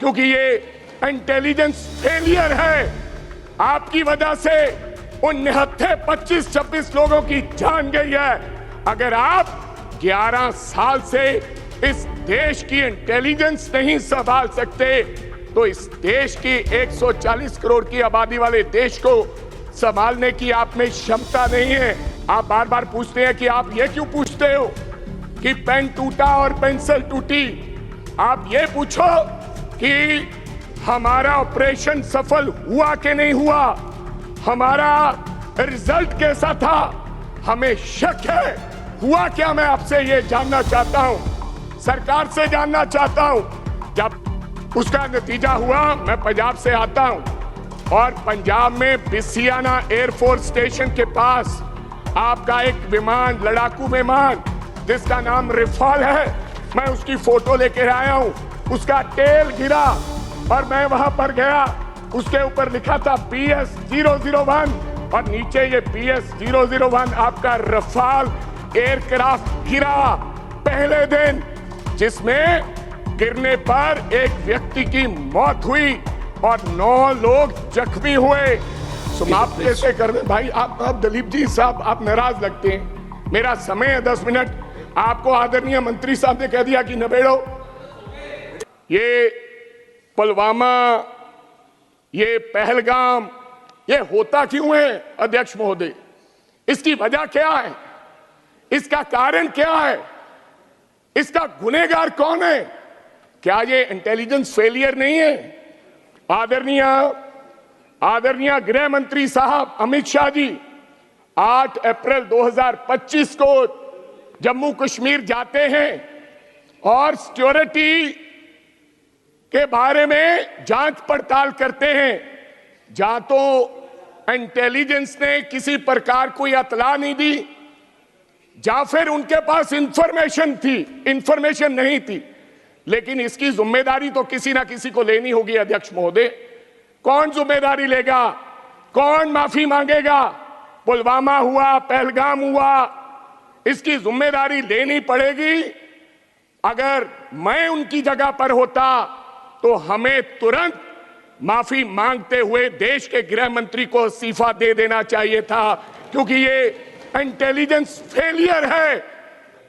क्योंकि ये intelligence failure है। आपकी वजह से उन निहत्थे 25-26 लोगों की जान गई है। अगर आप 11 साल से इस देश की इंटेलिजेंस नहीं संभाल सकते तो इस देश की 140 करोड़ की आबादी वाले देश को संभालने की आप में क्षमता नहीं है। आप बार बार पूछते हैं कि आप ये क्यों पूछते हो कि पेन टूटा और पेंसिल टूटी। आप ये पूछो कि हमारा ऑपरेशन सफल हुआ कि नहीं हुआ, हमारा रिजल्ट कैसा था। हमें शक है, हुआ क्या, मैं आपसे ये जानना चाहता हूं, सरकार से जानना चाहता हूं। जब उसका नतीजा हुआ, मैं पंजाब से आता हूं और पंजाब में बिसियाना एयरफोर्स स्टेशन के पास आपका एक विमान, लड़ाकू विमान जिसका नाम रिफाल है, मैं उसकी फोटो लेकर आया हूं। उसका टेल गिरा और मैं वहां पर गया, उसके ऊपर लिखा था PS001 और नीचे ये PS001 आपका रफाल एयरक्राफ्ट गिरा पहले दिन, जिसमें गिरने पर एक व्यक्ति की मौत हुई और 9 लोग जख्मी हुए। समाप्त कैसे कर रहे भाई आप दलीप जी साहब, आप नाराज लगते हैं। मेरा समय है 10 मिनट, आपको आदरणीय मंत्री साहब ने कह दिया कि नबेड़ो। ये पुलवामा, ये पहलगाम, ये होता क्यों है अध्यक्ष महोदय? इसकी वजह क्या है? इसका कारण क्या है? इसका गुनहगार कौन है? क्या ये इंटेलिजेंस फेलियर नहीं है? आदरणीय गृह मंत्री साहब अमित शाह जी 8 अप्रैल 2025 को जम्मू कश्मीर जाते हैं और सिक्योरिटी के बारे में जांच पड़ताल करते हैं। जहां तो इंटेलिजेंस ने किसी प्रकार कोई इत्तला नहीं दी, या फिर उनके पास इंफॉर्मेशन नहीं थी। लेकिन इसकी जिम्मेदारी तो किसी ना किसी को लेनी होगी अध्यक्ष महोदय। कौन जिम्मेदारी लेगा? कौन माफी मांगेगा? पुलवामा हुआ, पहलगाम हुआ, इसकी जिम्मेदारी लेनी पड़ेगी। अगर मैं उनकी जगह पर होता तो हमें तुरंत माफी मांगते हुए देश के गृह मंत्री को इस्तीफा दे देना चाहिए था, क्योंकि ये इंटेलिजेंस फेलियर है।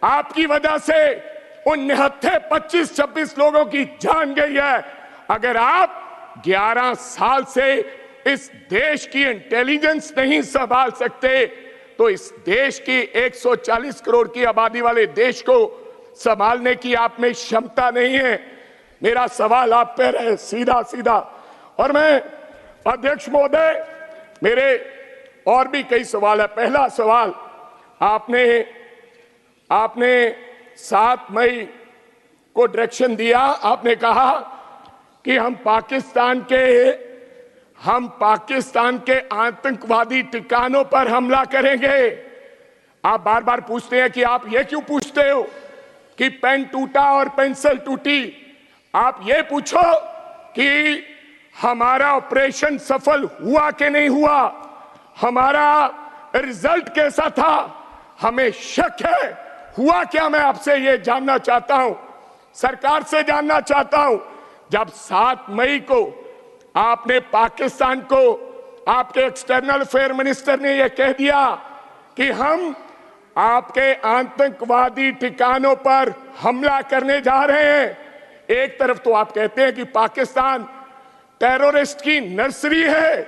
आपकी वजह से उन निहत्थे 25-26 लोगों की जान गई है। अगर आप 11 साल से इस देश की इंटेलिजेंस नहीं संभाल सकते तो इस देश की 140 करोड़ की आबादी वाले देश को संभालने की आप में क्षमता नहीं है। मेरा सवाल आप पर है सीधा सीधा, और मैं अध्यक्ष महोदय, मेरे और भी कई सवाल है। पहला सवाल, आपने 7 मई को डायरेक्शन दिया, आपने कहा कि हम पाकिस्तान के आतंकवादी ठिकानों पर हमला करेंगे। आप बार बार पूछते हैं कि आप ये क्यों पूछते हो कि पेन टूटा और पेंसिल टूटी। आप ये पूछो कि हमारा ऑपरेशन सफल हुआ कि नहीं हुआ, हमारा रिजल्ट कैसा था। हमें शक है, हुआ क्या, मैं आपसे ये जानना चाहता हूं, सरकार से जानना चाहता हूं। जब 7 मई को आपने पाकिस्तान को, आपके एक्सटर्नल अफेयर मिनिस्टर ने यह कह दिया कि हम आपके आतंकवादी ठिकानों पर हमला करने जा रहे हैं। एक तरफ तो आप कहते हैं कि पाकिस्तान टेररिस्ट की नर्सरी है,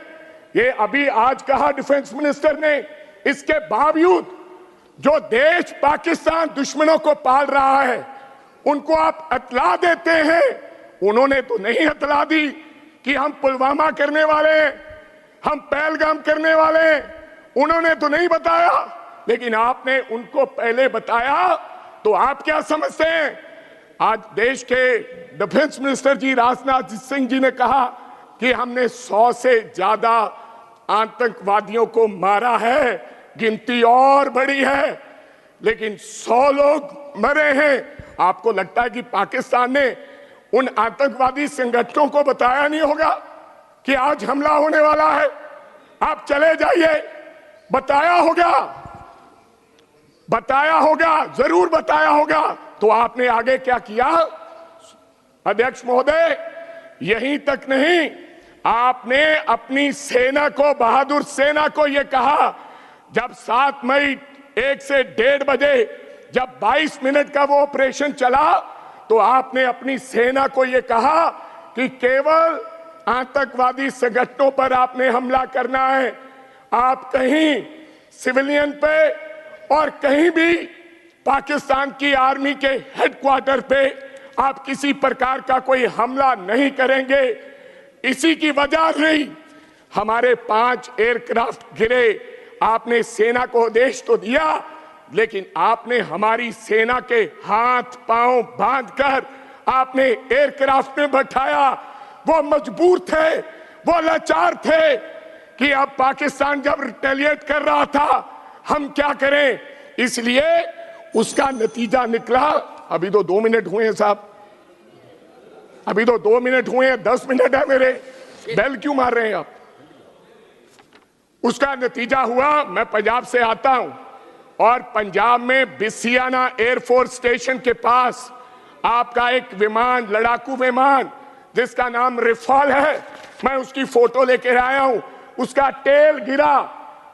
ये अभी आज कहा डिफेंस मिनिस्टर ने। इसके बावजूद जो देश पाकिस्तान दुश्मनों को पाल रहा है उनको आप इत्तला देते हैं। उन्होंने तो नहीं इत्तला दी कि हम पुलवामा करने वाले, हम पहलगाम करने वाले, उन्होंने तो नहीं बताया, लेकिन आपने उनको पहले बताया। तो आप क्या समझते हैं? आज देश के डिफेंस मिनिस्टर जी राजनाथ सिंह जी ने कहा कि हमने 100 से ज्यादा आतंकवादियों को मारा है, गिनती और बड़ी है, लेकिन 100 लोग मरे हैं। आपको लगता है कि पाकिस्तान ने उन आतंकवादी संगठनों को बताया नहीं होगा कि आज हमला होने वाला है? आप चले जाइए, बताया होगा, जरूर बताया होगा। तो आपने आगे क्या किया? अध्यक्ष महोदय, यहीं तक नहीं, आपने अपनी सेना को, बहादुर सेना को यह कहा, जब 7 मई 1 से 1:30 बजे जब 22 मिनट का वो ऑपरेशन चला, तो आपने अपनी सेना को यह कहा कि केवल आतंकवादी संगठनों पर आपने हमला करना है। आप कहीं सिविलियन पे और कहीं भी पाकिस्तान की आर्मी के हेडक्वार्टर पे आप किसी प्रकार का कोई हमला नहीं करेंगे। इसी की वजह रही हमारे 5 एयरक्राफ्ट गिरे। आपने सेना को आदेश तो दिया, लेकिन आपने हमारी सेना के हाथ पांव बांधकर आपने एयरक्राफ्ट में बैठाया। वो मजबूर थे, वो लाचार थे कि अब पाकिस्तान जब रिटेलिएट कर रहा था हम क्या करें। इसलिए उसका नतीजा निकला। अभी तो 2 मिनट हुए हैं साहब, अभी तो 2 मिनट हुए हैं, 10 मिनट है मेरे। बेल क्यों मार रहे हैं आप? उसका नतीजा हुआ, मैं पंजाब से आता हूं और पंजाब में बिसियाना एयरफोर्स स्टेशन के पास आपका एक विमान, लड़ाकू विमान जिसका नाम रिफॉल है, मैं उसकी फोटो लेकर आया हूं। उसका टेल गिरा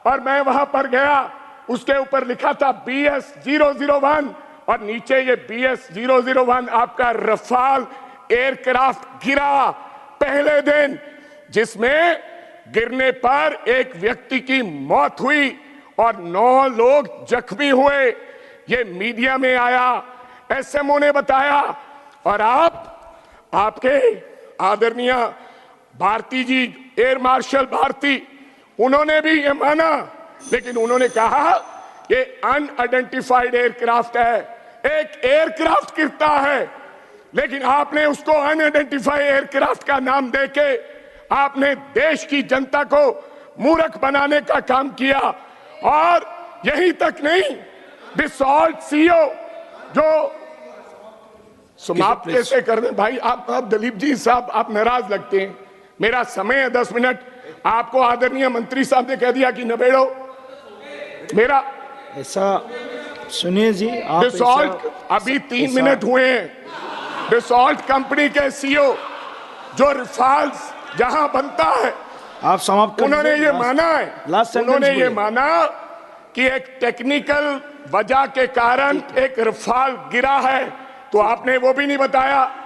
और मैं वहां पर गया। उसके ऊपर लिखा था BS-001 और नीचे ये BS-001 आपका रफाल एयरक्राफ्ट गिरा पहले दिन, जिसमें गिरने पर एक व्यक्ति की मौत हुई और 9 लोग जख्मी हुए। ये मीडिया में आया, SMO ने बताया। और आपके आदरणीय भारती जी, एयर मार्शल भारती, उन्होंने भी ये माना, लेकिन उन्होंने कहा ये अनआइडेंटिफाइड एयरक्राफ्ट है। एक एयरक्राफ्ट गिरता है, लेकिन आपने उसको अनआइडेंटिफाइड एयरक्राफ्ट का नाम देके आपने देश की जनता को मूर्ख बनाने का काम किया। और यहीं तक नहीं, डिसॉल्ट CEO जो समाप्त कैसे कर दें भाई आप दलीप जी साहब, आप नाराज लगते हैं। मेरा समय है 10 मिनट, आपको आदरणीय मंत्री साहब ने कह दिया कि नबेड़ो मेरा। ऐसा सुनिए जी, आप डिसॉल्ट अभी 3 मिनट हुए हैं। डिसॉल्ट कंपनी के CEO जो रिफाल्स जहां बनता है, आप समाप्त, उन्होंने ये माना है, उन्होंने ये माना कि एक टेक्निकल वजह के कारण एक रफाल गिरा है। तो आपने वो भी नहीं बताया।